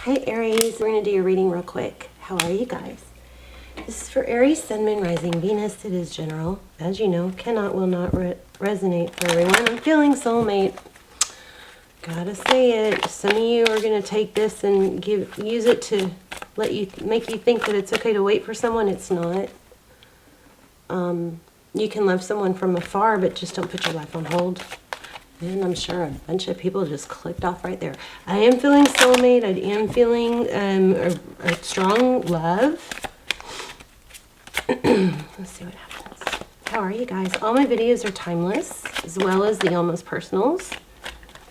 Hi Aries, we're going to do your reading real quick. How are you guys? This is for Aries, Sun, Moon, Rising, Venus. It is general. As you know, cannot, will not resonate for everyone. I'm feeling soulmate. Gotta say it. Some of you are going to take this and use it to make you think that it's okay to wait for someone. It's not. You can love someone from afar, but just don't put your life on hold. And I'm sure a bunch of people just clicked off right there. I am feeling soulmate. I am feeling a strong love. Let's see what happens. How are you guys? All my videos are timeless, as well as the almost personals.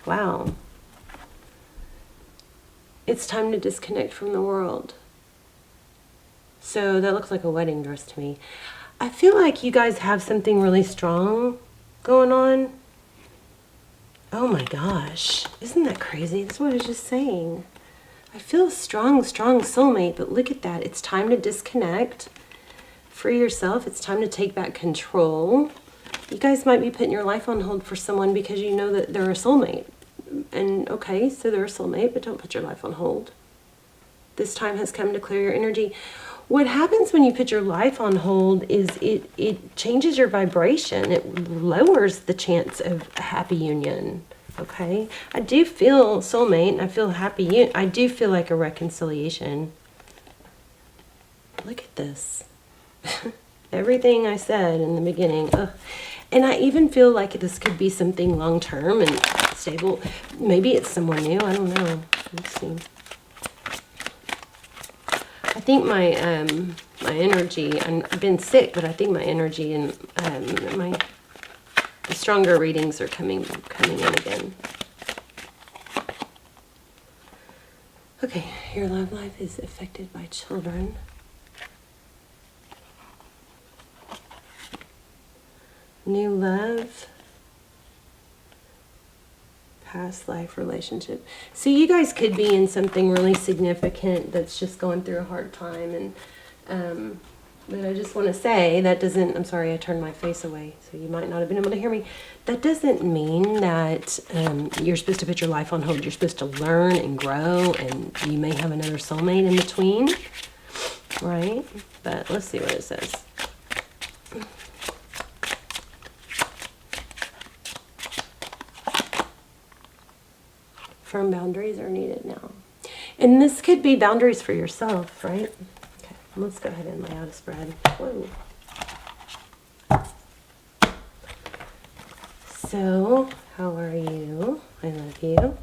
Wow. It's time to disconnect from the world. So that looks like a wedding dress to me. I feel like you guys have something really strong going on. Oh my gosh, isn't that crazy? That's what I was just saying. I feel strong soulmate, but look at that. It's time to disconnect. Free yourself. It's time to take back control. You guys might be putting your life on hold for someone because you know that they're a soulmate. And okay, so they're a soulmate, but don't put your life on hold. This time has come to clear your energy. What happens when you put your life on hold is it changes your vibration. It lowers the chance of a happy union. Okay? I do feel soulmate and I feel happy. I do feel like a reconciliation. Look at this. Everything I said in the beginning. Ugh. And I even feel like this could be something long-term and stable. Maybe it's someone new. I don't know. Let's see. I think my energy, I've been sick, but I think my energy and the stronger readings are coming in again. Okay, your love life is affected by children. New love. Past life relationship. So you guys could be in something really significant that's just going through a hard time, and but I just want to say that doesn't, I'm sorry, I turned my face away, so you might not have been able to hear me. That doesn't mean that you're supposed to put your life on hold. You're supposed to learn and grow, and you may have another soulmate in between, right? But let's see what it says. Firm boundaries are needed now. And this could be boundaries for yourself, right? Okay, let's go ahead and lay out a spread. Whoa. So, how are you? I love you.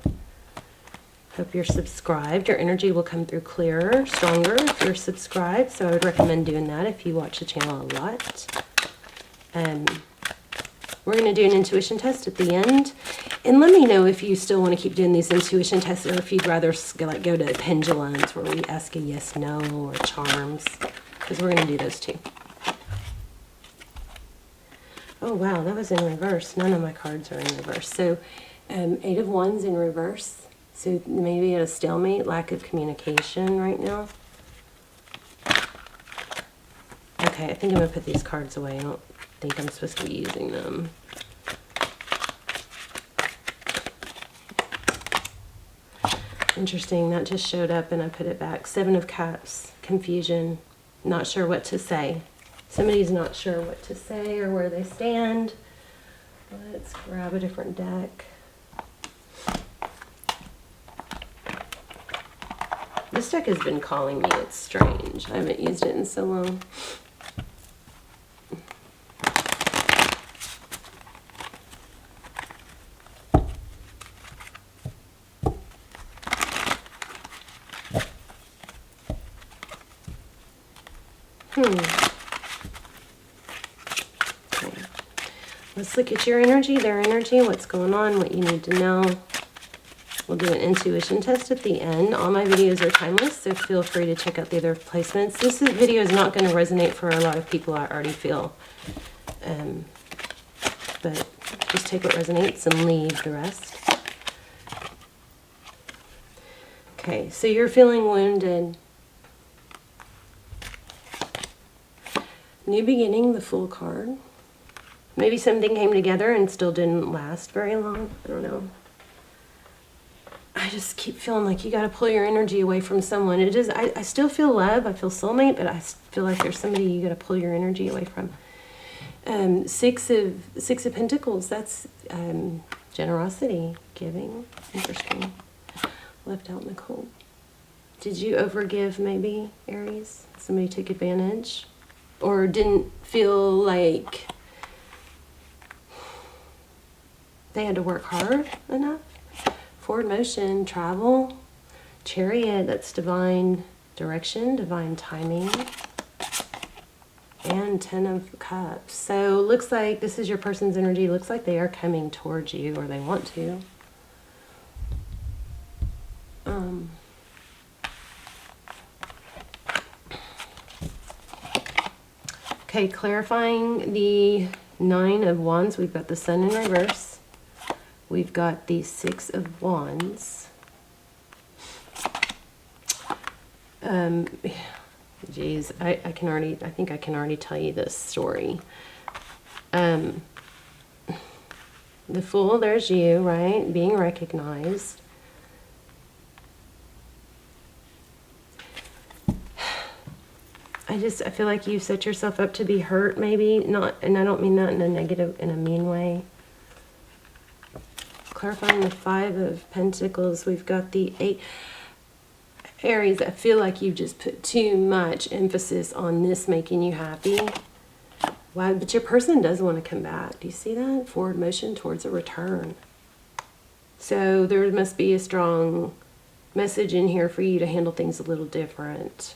Hope you're subscribed. Your energy will come through clearer, stronger if you're subscribed. So I would recommend doing that if you watch the channel a lot. We're going to do an intuition test at the end. And let me know if you still want to keep doing these intuition tests, or if you'd rather go to pendulums where we ask a yes, no, or charms, because we're going to do those too. Oh wow, that was in reverse. None of my cards are in reverse. So 8 of Wands in reverse. So maybe at a stalemate, lack of communication right now. Okay, I think I'm going to put these cards away. I don't think I'm supposed to be using them. Interesting, that just showed up and I put it back. 7 of Cups, confusion, not sure what to say. Somebody's not sure what to say or where they stand. Let's grab a different deck. This deck has been calling me. It's strange. I haven't used it in so long. Okay. Let's look at your energy, their energy, what's going on, what you need to know. We'll do an intuition test at the end. All my videos are timeless, so feel free to check out the other placements. This video is not going to resonate for a lot of people, I already feel. But just take what resonates and leave the rest. Okay, so you're feeling wounded. New beginning, the Fool card. Maybe something came together and still didn't last very long. I don't know. I just keep feeling like you got to pull your energy away from someone. It is, I still feel love. I feel soulmate, but I feel like there's somebody you got to pull your energy away from. Six of Pentacles, that's generosity, giving. Interesting. Left out in the cold. Did you overgive maybe, Aries? Somebody took advantage? Or didn't feel like they had to work hard enough? Forward motion, travel, Chariot, that's divine direction, divine timing. And 10 of Cups. So looks like this is your person's energy. Looks like they are coming towards you, or they want to. Okay, clarifying the 9 of Wands. We've got the Sun in reverse. We've got the 6 of Wands. Geez, I think I can already tell you this story. The Fool, there's you, right? Being recognized. I feel like you set yourself up to be hurt, maybe. Not, and I don't mean that in a negative, in a mean way. Clarifying the 5 of Pentacles, we've got the 8. Aries, I feel like you just put too much emphasis on this making you happy. Wow, but your person does want to come back. Do you see that? Forward motion towards a return. So there must be a strong message in here for you to handle things a little different.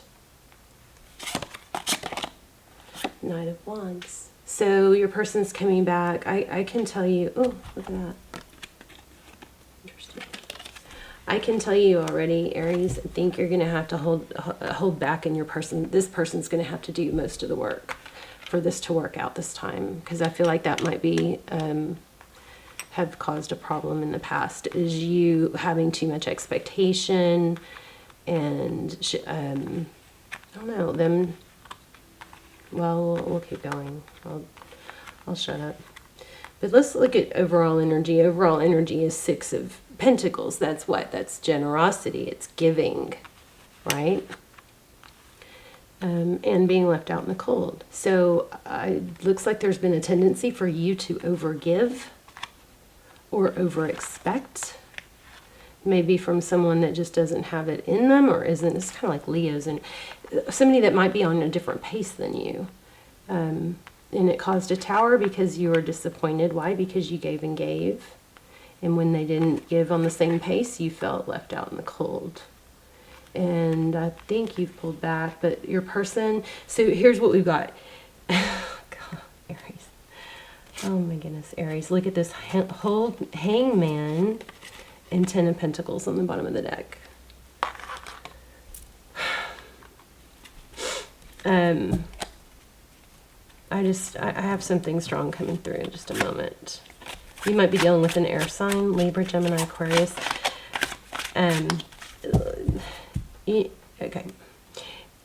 Knight of Wands. So your person's coming back. I can tell you, oh, look at that. Interesting. I can tell you already, Aries, I think you're going to have to hold back in your person. This person's going to have to do most of the work for this to work out this time, because I feel like that might be have caused a problem in the past, is you having too much expectation and I don't know, them. Well, we'll keep going. I'll shut up. But let's look at overall energy. Overall energy is 6 of Pentacles. That's what? That's generosity. It's giving, right? And being left out in the cold. So it looks like there's been a tendency for you to overgive or over-expect. Maybe from someone that just doesn't have it in them, or isn't. It's kind of like Leos, and somebody that might be on a different pace than you. And it caused a tower because you were disappointed. Why? Because you gave and gave. And when they didn't give on the same pace, you felt left out in the cold. And I think you've pulled back, but your person... So here's what we've got. God, Aries. Oh my goodness, Aries. Look at this whole Hangman and 10 of Pentacles on the bottom of the deck. I have something strong coming through in just a moment. You might be dealing with an air sign, Libra, Gemini, Aquarius. Okay.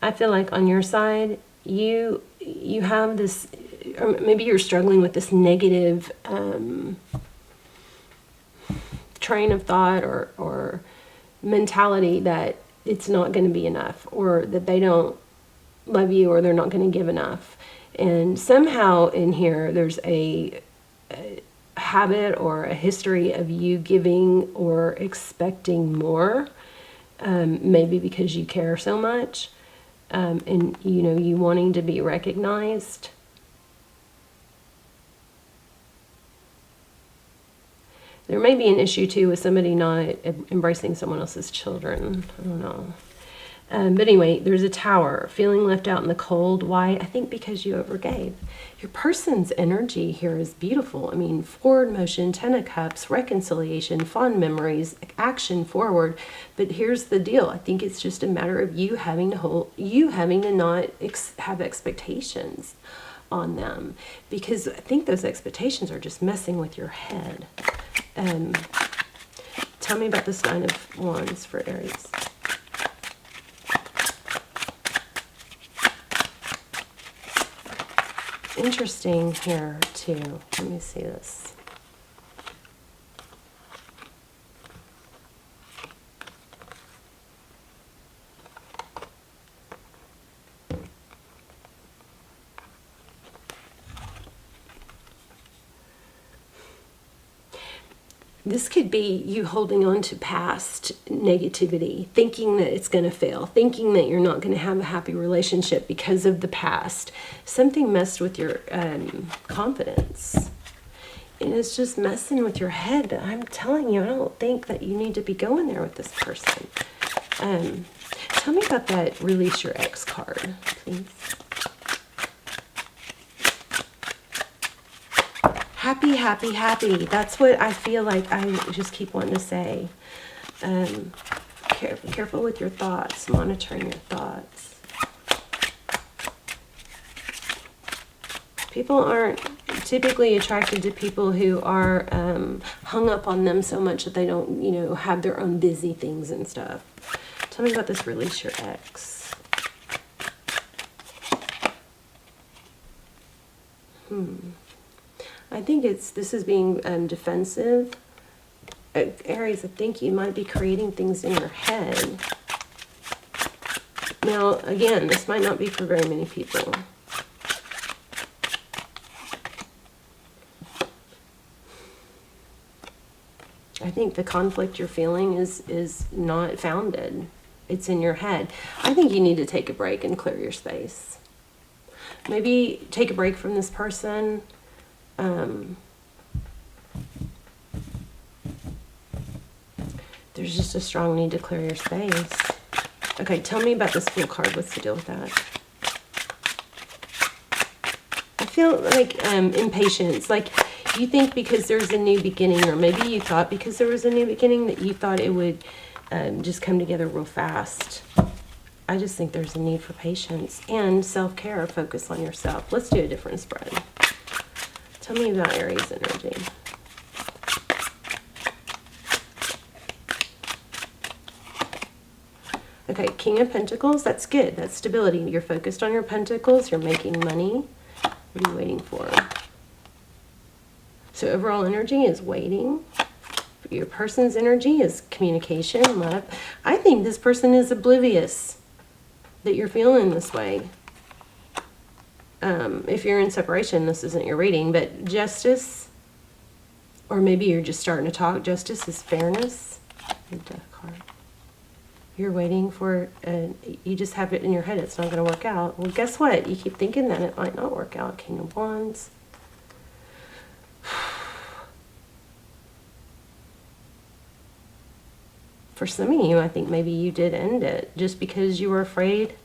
I feel like on your side, you have this, or maybe you're struggling with this negative train of thought or mentality that it's not going to be enough, or that they don't love you, or they're not going to give enough. And somehow in here there's a habit or a history of you giving or expecting more, maybe because you care so much, and you wanting to be recognized. There may be an issue too with somebody not embracing someone else's children. I don't know. But anyway, there's a tower, feeling left out in the cold. Why? I think because you overgave. Your person's energy here is beautiful. I mean, forward motion, 10 of Cups, reconciliation, fond memories, action forward. But here's the deal. I think it's just a matter of you having to not have expectations on them, because I think those expectations are just messing with your head. Tell me about this 9 of Wands for Aries. Interesting here too. Let me see this. This could be you holding on to past negativity, thinking that it's going to fail, thinking that you're not going to have a happy relationship because of the past. Something messed with your confidence. And it's just messing with your head. I'm telling you, I don't think that you need to be going there with this person. Tell me about that release your ex card, please. Happy, happy, happy. That's what I feel like I just keep wanting to say. Careful with your thoughts, monitoring your thoughts. People aren't typically attracted to people who are hung up on them so much that they don't, have their own busy things and stuff. Tell me about this release your ex. I think this is being defensive. Aries, I think you might be creating things in your head. Now, again, this might not be for very many people. I think the conflict you're feeling is not founded. It's in your head. I think you need to take a break and clear your space. Maybe take a break from this person. There's just a strong need to clear your space. Okay, tell me about this Fool card. What's the deal with that? I feel like impatience. Like you think because there's a new beginning, or maybe you thought because there was a new beginning that you thought it would just come together real fast. I just think there's a need for patience and self-care. Focus on yourself. Let's do a different spread. Tell me about Aries energy. Okay, King of Pentacles, that's good. That's stability. You're focused on your pentacles. You're making money. What are you waiting for? So overall energy is waiting. Your person's energy is communication, love. I think this person is oblivious that you're feeling this way. If you're in separation, this isn't your reading, but justice, or maybe you're just starting to talk. Justice is fairness. Death card. You're waiting for, you just have it in your head, it's not going to work out. Well, guess what? You keep thinking that it might not work out. King of Wands. For some of you, I think maybe you did end it just because you were afraid.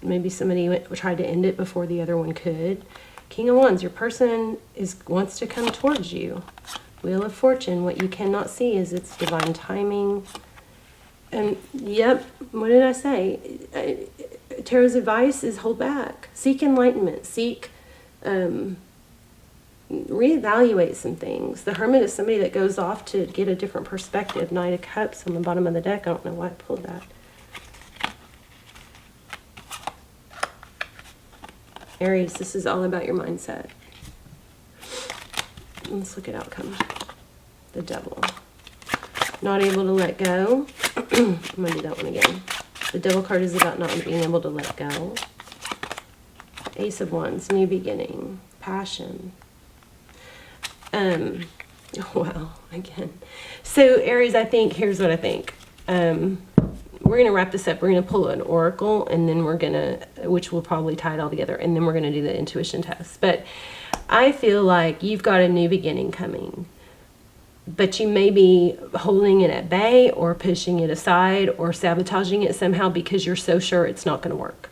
Maybe somebody tried to end it before the other one could. King of Wands, your person wants to come towards you. Wheel of Fortune, what you cannot see is its divine timing. And yep, what did I say? Tarot's advice is hold back. Seek enlightenment. Seek, reevaluate some things. The Hermit is somebody that goes off to get a different perspective. Knight of Cups on the bottom of the deck. I don't know why I pulled that. Aries, this is all about your mindset. Let's look at outcome. The Devil. Not able to let go. I'm going to do that one again. The Devil card is about not being able to let go. Ace of Wands, new beginning. Passion. Wow, again. So Aries, I think, here's what I think. We're going to wrap this up. We're going to pull an oracle, and then we're going to, which will probably tie it all together, and then we're going to do the intuition test. But I feel like you've got a new beginning coming, but you may be holding it at bay or pushing it aside or sabotaging it somehow because you're so sure it's not going to work.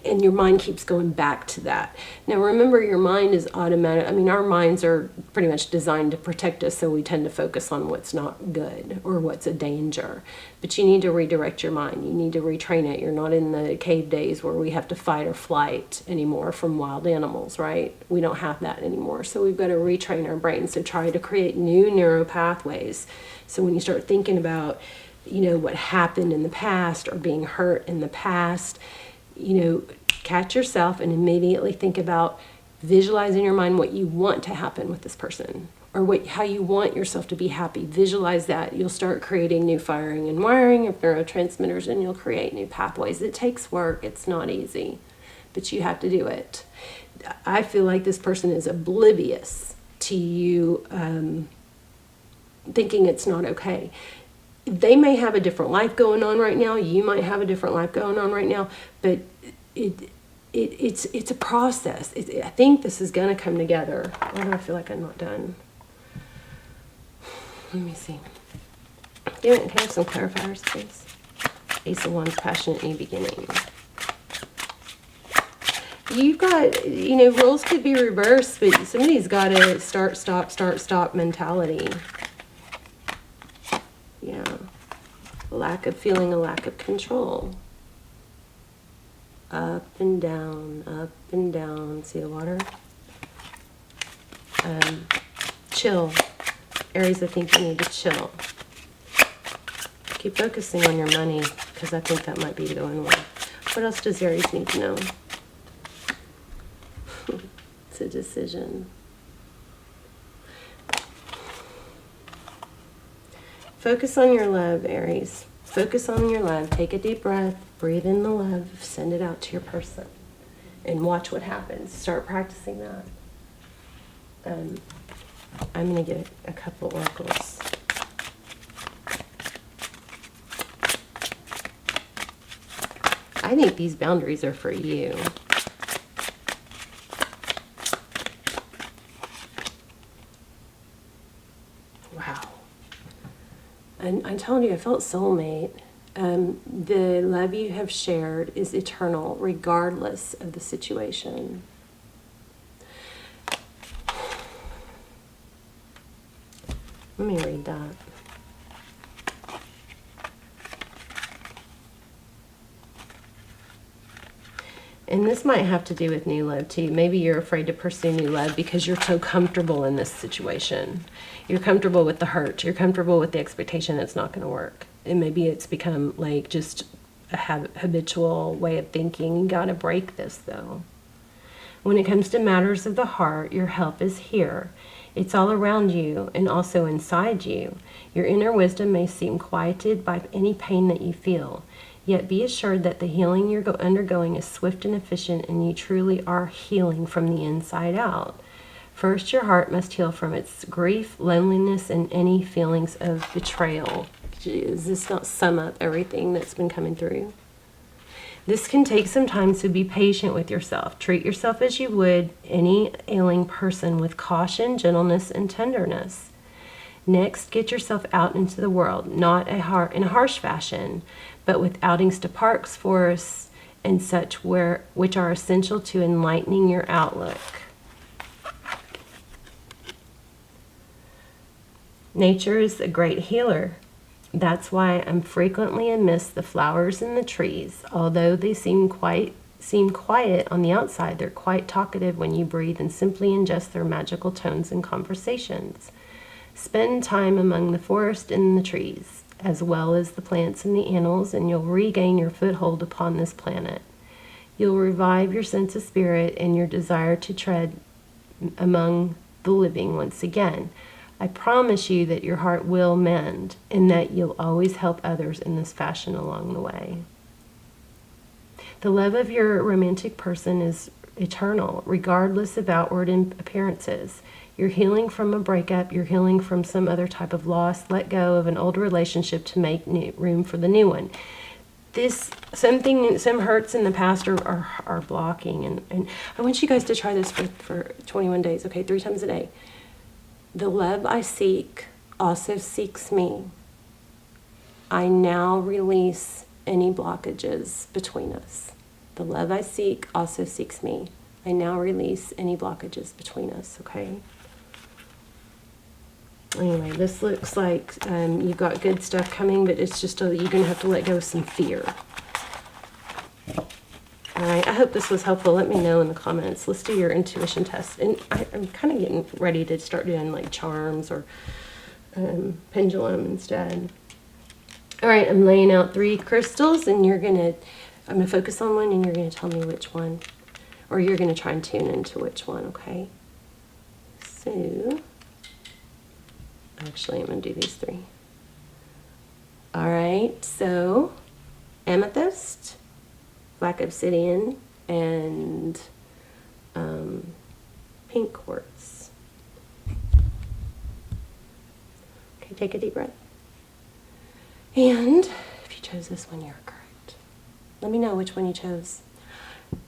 And your mind keeps going back to that. Now remember, your mind is automatic. I mean, our minds are pretty much designed to protect us, so we tend to focus on what's not good or what's a danger. But you need to redirect your mind. You need to retrain it. You're not in the cave days where we have to fight or flight anymore from wild animals, right? We don't have that anymore. So we've got to retrain our brains to try to create new neural pathways. So when you start thinking about, what happened in the past or being hurt in the past, catch yourself and immediately think about visualizing in your mind what you want to happen with this person, or how you want yourself to be happy. Visualize that. You'll start creating new firing and wiring of neurotransmitters, and you'll create new pathways. It takes work. It's not easy, but you have to do it. I feel like this person is oblivious to you thinking it's not okay. They may have a different life going on right now. You might have a different life going on right now, but it's a process. I think this is going to come together. Why do I feel like I'm not done? Let me see. Can I have some clarifiers, please? Ace of Wands, passionate new beginning. You've got, roles could be reversed, but somebody's got a start, stop mentality. Yeah. A lack of control. Up and down. See the water? Chill. Aries, I think you need to chill. Keep focusing on your money, because I think that might be going well. What else does Aries need to know? It's a decision. Focus on your love, Aries. Focus on your love. Take a deep breath. Breathe in the love. Send it out to your person. And watch what happens. Start practicing that. I'm going to get a couple oracles. I think these boundaries are for you. Wow. And I told you, I felt soulmate. The love you have shared is eternal, regardless of the situation. Let me read that. And this might have to do with new love too. Maybe you're afraid to pursue new love because you're so comfortable in this situation. You're comfortable with the hurt. You're comfortable with the expectation it's not going to work. And maybe it's become like just a habitual way of thinking. You got to break this though. When it comes to matters of the heart, your help is here. It's all around you and also inside you. Your inner wisdom may seem quieted by any pain that you feel. Yet be assured that the healing you're undergoing is swift and efficient, and you truly are healing from the inside out. First, your heart must heal from its grief, loneliness, and any feelings of betrayal. Does this not sum up everything that's been coming through? This can take some time, so be patient with yourself. Treat yourself as you would any ailing person, with caution, gentleness, and tenderness. Next, get yourself out into the world, not in a harsh fashion, but with outings to parks, forests, and such which are essential to enlightening your outlook. Nature is a great healer. That's why I'm frequently amidst the flowers and the trees. Although they seem quiet on the outside, they're quite talkative when you breathe and simply ingest their magical tones and conversations. Spend time among the forest and the trees, as well as the plants and the animals, and you'll regain your foothold upon this planet. You'll revive your sense of spirit and your desire to tread among the living once again. I promise you that your heart will mend, and that you'll always help others in this fashion along the way. The love of your romantic person is eternal, regardless of outward appearances. You're healing from a breakup. You're healing from some other type of loss. Let go of an old relationship to make room for the new one. Some hurts in the past are blocking. And I want you guys to try this for 21 days, okay? 3 times a day. The love I seek also seeks me. I now release any blockages between us. The love I seek also seeks me. I now release any blockages between us, okay? Anyway, this looks like you've got good stuff coming, but it's just you're going to have to let go of some fear. All right, I hope this was helpful. Let me know in the comments. Let's do your intuition test. And I'm kind of getting ready to start doing like charms or pendulum instead. All right, I'm laying out 3 crystals, and I'm going to focus on one, and you're going to tell me which one, or you're going to try and tune into which one, okay? So, actually, I'm going to do these 3. All right, so amethyst, black obsidian, and pink quartz. Okay, take a deep breath. And if you chose this one, you're correct. Let me know which one you chose.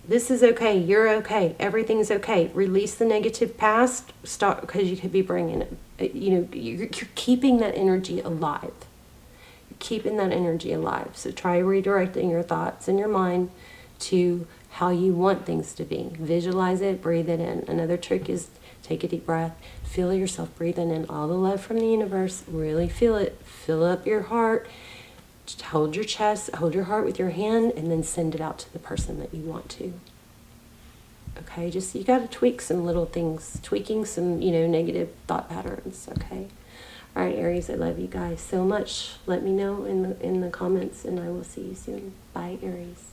This is okay. You're okay. Everything's okay. Release the negative past. Stop, because you could be bringing it. You know, you're keeping that energy alive. You're keeping that energy alive. So try redirecting your thoughts and your mind to how you want things to be. Visualize it. Breathe it in. Another trick is take a deep breath. Feel yourself breathing in all the love from the universe. Really feel it. Fill up your heart. Just hold your chest, hold your heart with your hand, and then send it out to the person that you want to. Okay, just you got to tweak some little things, tweaking some, you know, negative thought patterns. Okay, all right, Aries, I love you guys so much. Let me know in the comments, and I will see you soon. Bye, Aries.